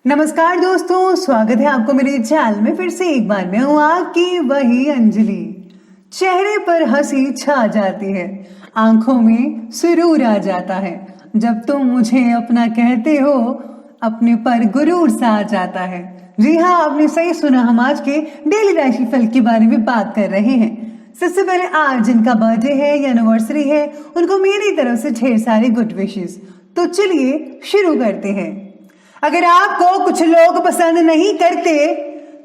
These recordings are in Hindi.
नमस्कार दोस्तों, स्वागत है आपको मेरे चैनल में। फिर से एक बार मैं हूँ आपकी वही अंजलि। चेहरे पर हंसी छा जाती है, आंखों में सुरूर आ जाता है। जब तुम मुझे अपना कहते हो, अपने पर गुरूर सा आ जाता है। जी हाँ, आपने सही सुना, हम आज के डेली राशि फल के बारे में बात कर रहे हैं। सबसे पहले आज जिनका बर्थडे है या एनिवर्सरी है, उनको मेरी तरफ से ढेर सारी गुड विशेस। तो चलिए शुरू करते हैं। अगर आपको कुछ लोग पसंद नहीं करते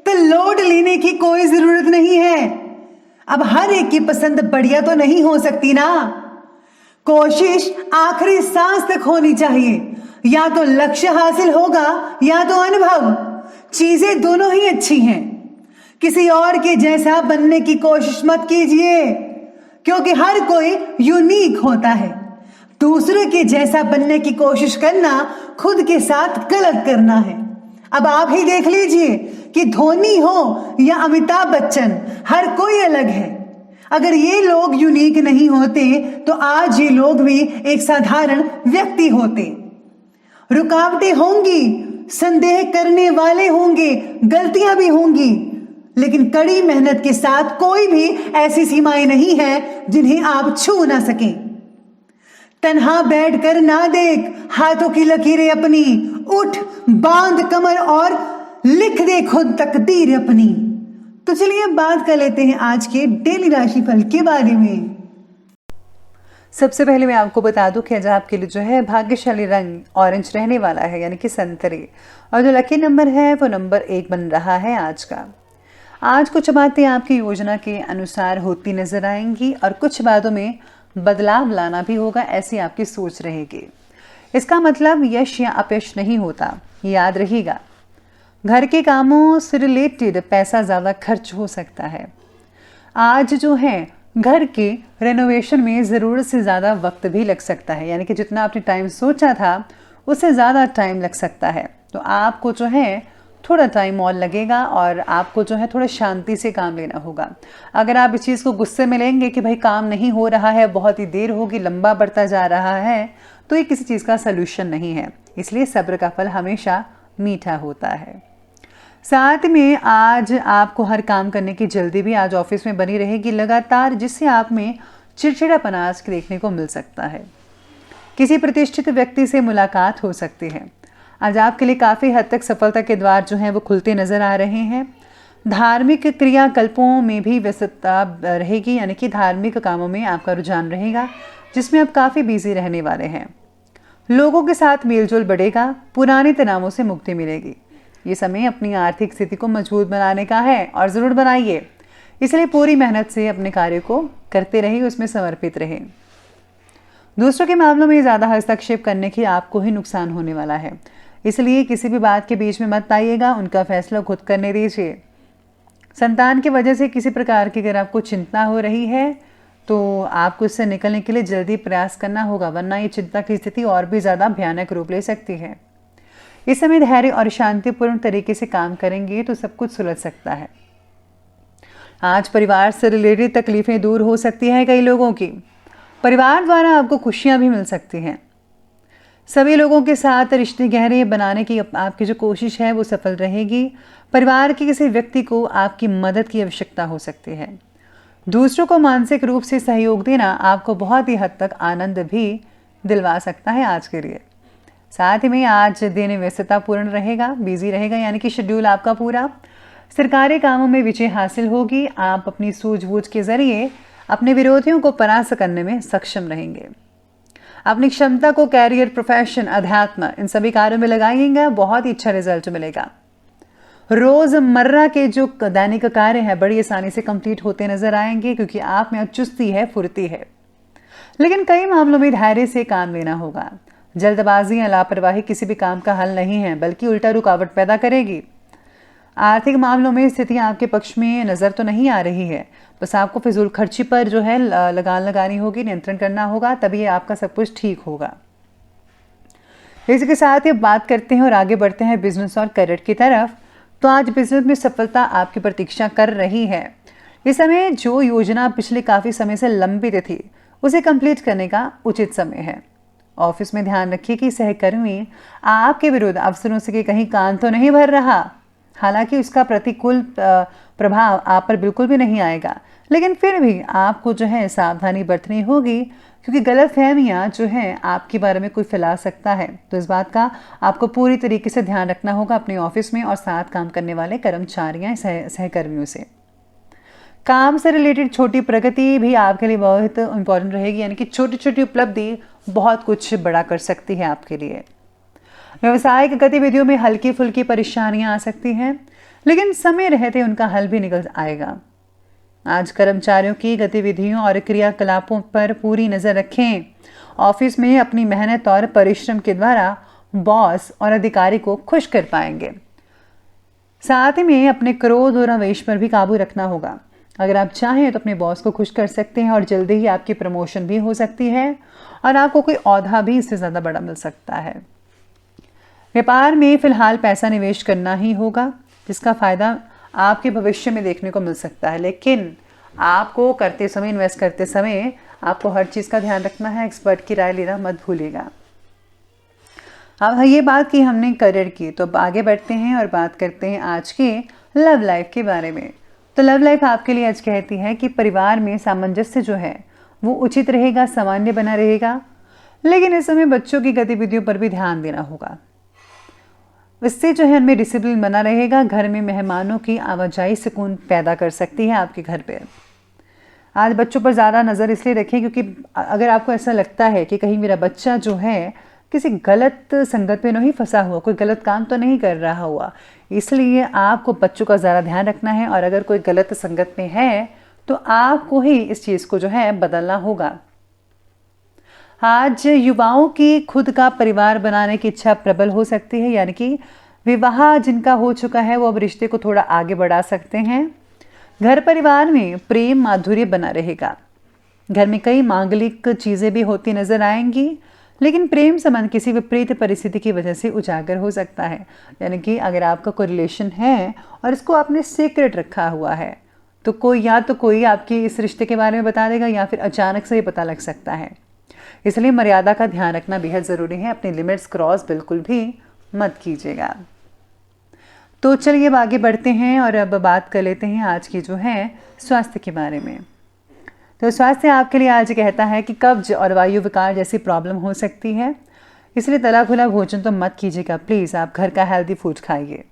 तो लोड लेने की कोई जरूरत नहीं है। अब हर एक की पसंद बढ़िया तो नहीं हो सकती ना। कोशिश आखिरी सांस तक होनी चाहिए। या तो लक्ष्य हासिल होगा या तो अनुभव। चीजें दोनों ही अच्छी हैं। किसी और के जैसा बनने की कोशिश मत कीजिए, क्योंकि हर कोई यूनिक होता है। दूसरे के जैसा बनने की कोशिश करना खुद के साथ गलत करना है। अब आप ही देख लीजिए कि धोनी हो या अमिताभ बच्चन, हर कोई अलग है। अगर ये लोग यूनिक नहीं होते तो आज ये लोग भी एक साधारण व्यक्ति होते। रुकावटें होंगी, संदेह करने वाले होंगे, गलतियां भी होंगी, लेकिन कड़ी मेहनत के साथ कोई भी ऐसी सीमाएं नहीं है जिन्हें आप छू ना सकें। तन्हा बैठकर ना देख हाथों की लकीरें अपनी, उठ बांध कमर और लिख दे खुद तकदीर अपनी। तो चलिए बात कर लेते हैं आज के डेली राशि फल के बारे में। सबसे पहले मैं आपको बता दूं कि आज आपके लिए जो है भाग्यशाली रंग ऑरेंज रहने वाला है, यानी कि संतरे। और जो लकी नंबर है वो नंबर 1 बन रहा है आज का। आज कुछ बातें आपकी योजना के अनुसार होती नजर आएंगी और कुछ बातों में बदलाव लाना भी होगा, ऐसी आपकी सोच रहेगी। इसका मतलब यश या अपयश नहीं होता, याद रहिएगा। घर के कामों से रिलेटेड पैसा ज़्यादा खर्च हो सकता है। आज जो है घर के रेनोवेशन में ज़रूरत से ज़्यादा वक्त भी लग सकता है, यानी कि जितना आपने टाइम सोचा था उससे ज़्यादा टाइम लग सकता है। तो आपको जो है थोड़ा टाइम और लगेगा और आपको जो है थोड़ा शांति से काम लेना होगा। अगर आप इस चीज़ को गुस्से में लेंगे कि भाई काम नहीं हो रहा है, बहुत ही देर होगी, लंबा बढ़ता जा रहा है, तो ये किसी चीज़ का सलूशन नहीं है। इसलिए सब्र का फल हमेशा मीठा होता है। साथ में आज आपको हर काम करने की जल्दी भी आज ऑफिस में बनी रहेगी लगातार, जिससे आप में चिड़चिड़ापना आज देखने को मिल सकता है। किसी प्रतिष्ठित व्यक्ति से मुलाकात हो सकती है। आज आपके लिए काफ़ी हद तक सफलता के द्वार जो हैं वो खुलते नज़र आ रहे हैं। धार्मिक क्रियाकल्पों में भी व्यस्तता रहेगी, यानी कि धार्मिक कामों में आपका रुझान रहेगा, जिसमें आप काफ़ी बिजी रहने वाले हैं। लोगों के साथ मेलजोल बढ़ेगा, पुराने तनावों से मुक्ति मिलेगी। ये समय अपनी आर्थिक स्थिति को मजबूत बनाने का है और ज़रूर बनाइए। इसलिए पूरी मेहनत से अपने कार्य को करते रहिए, उसमें समर्पित रहें। दूसरों के मामलों में ज़्यादा हस्तक्षेप करने की आपको ही नुकसान होने वाला है, इसलिए किसी भी बात के बीच में मत आइएगा, उनका फैसला खुद करने दीजिए। संतान की वजह से किसी प्रकार की अगर आपको चिंता हो रही है तो आपको इससे निकलने के लिए जल्दी प्रयास करना होगा, वरना ये चिंता की स्थिति और भी ज़्यादा भयानक रूप ले सकती है। इस समय धैर्य और शांतिपूर्ण तरीके से काम करेंगे तो सब कुछ सुलझ सकता है। आज परिवार से रिलेटेड तकलीफें दूर हो सकती हैं कई लोगों की। परिवार द्वारा आपको खुशियाँ भी मिल सकती हैं। सभी लोगों के साथ रिश्ते गहरे बनाने की आपकी जो कोशिश है वो सफल रहेगी। परिवार के किसी व्यक्ति को आपकी मदद की आवश्यकता हो सकती है। दूसरों को मानसिक रूप से सहयोग देना आपको बहुत ही हद तक आनंद भी दिलवा सकता है आज के लिए। साथ में आज दिन व्यस्ततापूर्ण रहेगा, बिजी रहेगा, यानी कि शेड्यूल आपका पूरा। सरकारी कामों में विजय हासिल होगी। आप अपनी सूझबूझ के जरिए अपने विरोधियों को परास्त करने में सक्षम रहेंगे। अपनी क्षमता को कैरियर, प्रोफेशन, अध्यात्म, इन सभी कार्यों में लगाइएगा, बहुत ही अच्छा रिजल्ट मिलेगा। रोजमर्रा के जो दैनिक कार्य है बड़ी आसानी से कंप्लीट होते नजर आएंगे, क्योंकि आप में चुस्ती है, फुर्ती है। लेकिन कई मामलों में धैर्य से काम लेना होगा। जल्दबाजी या लापरवाही किसी भी काम का हल नहीं है, बल्कि उल्टा रुकावट पैदा करेगी। आर्थिक मामलों में स्थितियां आपके पक्ष में नजर तो नहीं आ रही है, बस आपको फिजूल खर्ची पर जो है लगान लगानी होगी, नियंत्रण करना होगा, तभी आपका सब कुछ ठीक होगा। इसके साथ ही बात करते हैं और आगे बढ़ते हैं बिजनेस और करियर की तरफ। तो आज बिजनेस में सफलता आपकी प्रतीक्षा कर रही है। इस समय जो योजना पिछले काफ़ी समय से लंबित थी उसे कंप्लीट करने का उचित समय है। ऑफिस में ध्यान रखिए कि सहकर्मी आपके विरुद्ध अफसरों से कि कहीं कान तो नहीं भर रहा। हालांकि उसका प्रतिकूल प्रभाव आप पर बिल्कुल भी नहीं आएगा, लेकिन फिर भी आपको जो है सावधानी बरतनी होगी, क्योंकि गलतफहमियां जो है आपके बारे में कोई फैला सकता है। तो इस बात का आपको पूरी तरीके से ध्यान रखना होगा अपने ऑफिस में और साथ काम करने वाले कर्मचारियों सहकर्मियों से। काम से रिलेटेड छोटी प्रगति भी आपके लिए बहुत इंपॉर्टेंट रहेगी, यानी कि छोटी छोटी उपलब्धि बहुत कुछ बड़ा कर सकती है आपके लिए। व्यवसायिक गतिविधियों में हल्की फुल्की परेशानियां आ सकती हैं, लेकिन समय रहते उनका हल भी निकल आएगा। आज कर्मचारियों की गतिविधियों और क्रियाकलापों पर पूरी नज़र रखें। ऑफिस में अपनी मेहनत और परिश्रम के द्वारा बॉस और अधिकारी को खुश कर पाएंगे। साथ ही में अपने क्रोध और आवेश पर भी काबू रखना होगा। अगर आप चाहें तो अपने बॉस को खुश कर सकते हैं और जल्दी ही आपकी प्रमोशन भी हो सकती है और आपको कोई ओहदा भी इससे ज़्यादा बड़ा मिल सकता है। व्यापार में फिलहाल पैसा निवेश करना ही होगा, जिसका फ़ायदा आपके भविष्य में देखने को मिल सकता है, लेकिन आपको करते समय, इन्वेस्ट करते समय आपको हर चीज़ का ध्यान रखना है। एक्सपर्ट की राय लेना मत भूलिएगा। अब ये बात की हमने करियर की, तो अब आगे बढ़ते हैं और बात करते हैं आज के लव लाइफ के बारे में। तो लव लाइफ आपके लिए आज कहती है कि परिवार में सामंजस्य जो है वो उचित रहेगा, सामान्य बना रहेगा, लेकिन इस समय बच्चों की गतिविधियों पर भी ध्यान देना होगा। इससे जो है उनमें डिसिप्लिन बना रहेगा। घर में मेहमानों की आवाजाही सुकून पैदा कर सकती है आपके घर पे। आज बच्चों पर ज़्यादा नज़र इसलिए रखें क्योंकि अगर आपको ऐसा लगता है कि कहीं मेरा बच्चा जो है किसी गलत संगत में नहीं फंसा हुआ, कोई गलत काम तो नहीं कर रहा हुआ, इसलिए आपको बच्चों का ज़्यादा ध्यान रखना है। और अगर कोई गलत संगत में है तो आपको ही इस चीज़ को जो है बदलना होगा। आज युवाओं की खुद का परिवार बनाने की इच्छा प्रबल हो सकती है, यानी कि विवाह जिनका हो चुका है वो अब रिश्ते को थोड़ा आगे बढ़ा सकते हैं। घर परिवार में प्रेम माधुर्य बना रहेगा। घर में कई मांगलिक चीज़ें भी होती नजर आएंगी, लेकिन प्रेम संबंध किसी विपरीत परिस्थिति की वजह से उजागर हो सकता है। यानी कि अगर आपका कोई रिलेशन है और इसको आपने सीक्रेट रखा हुआ है तो कोई आपकी इस रिश्ते के बारे में बता देगा या फिर अचानक से ही पता लग सकता है। इसलिए मर्यादा का ध्यान रखना बेहद ज़रूरी है। अपनी लिमिट्स क्रॉस बिल्कुल भी मत कीजिएगा। तो चलिए अब आगे बढ़ते हैं और अब बात कर लेते हैं आज की जो है स्वास्थ्य के बारे में। तो स्वास्थ्य आपके लिए आज कहता है कि कब्ज और वायु विकार जैसी प्रॉब्लम हो सकती है, इसलिए तला खुला भोजन तो मत कीजिएगा। प्लीज़ आप घर का हेल्दी फूड खाइए,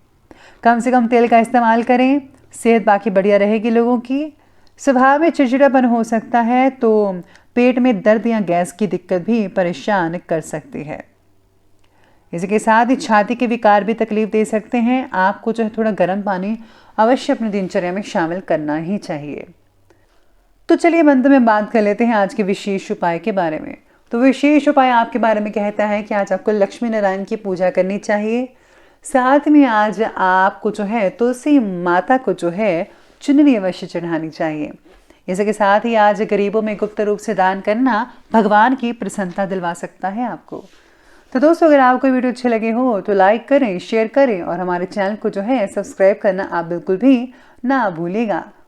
कम से कम तेल का इस्तेमाल करें। सेहत बाकी बढ़िया रहेगी लोगों की। स्वभाव में चिड़चिड़ापन हो सकता है, तो पेट में दर्द या गैस की दिक्कत भी परेशान कर सकती है। इसके साथ ही छाती के विकार भी तकलीफ दे सकते हैं। आपको जो है थोड़ा गर्म पानी अवश्य अपनी दिनचर्या में शामिल करना ही चाहिए। तो चलिए अंत में बात कर लेते हैं आज के विशेष उपाय के बारे में। तो विशेष उपाय आपके बारे में कहता है कि आज आपको लक्ष्मी नारायण की पूजा करनी चाहिए। साथ में आज आपको जो है तुलसी माता को जो है चुनरी अवश्य चढ़ानी चाहिए। इसके साथ ही आज गरीबों में गुप्त रूप से दान करना भगवान की प्रसन्नता दिलवा सकता है आपको। तो दोस्तों, अगर आपको वीडियो अच्छे लगे हो तो लाइक करें, शेयर करें और हमारे चैनल को जो है सब्सक्राइब करना आप बिल्कुल भी ना भूलिएगा।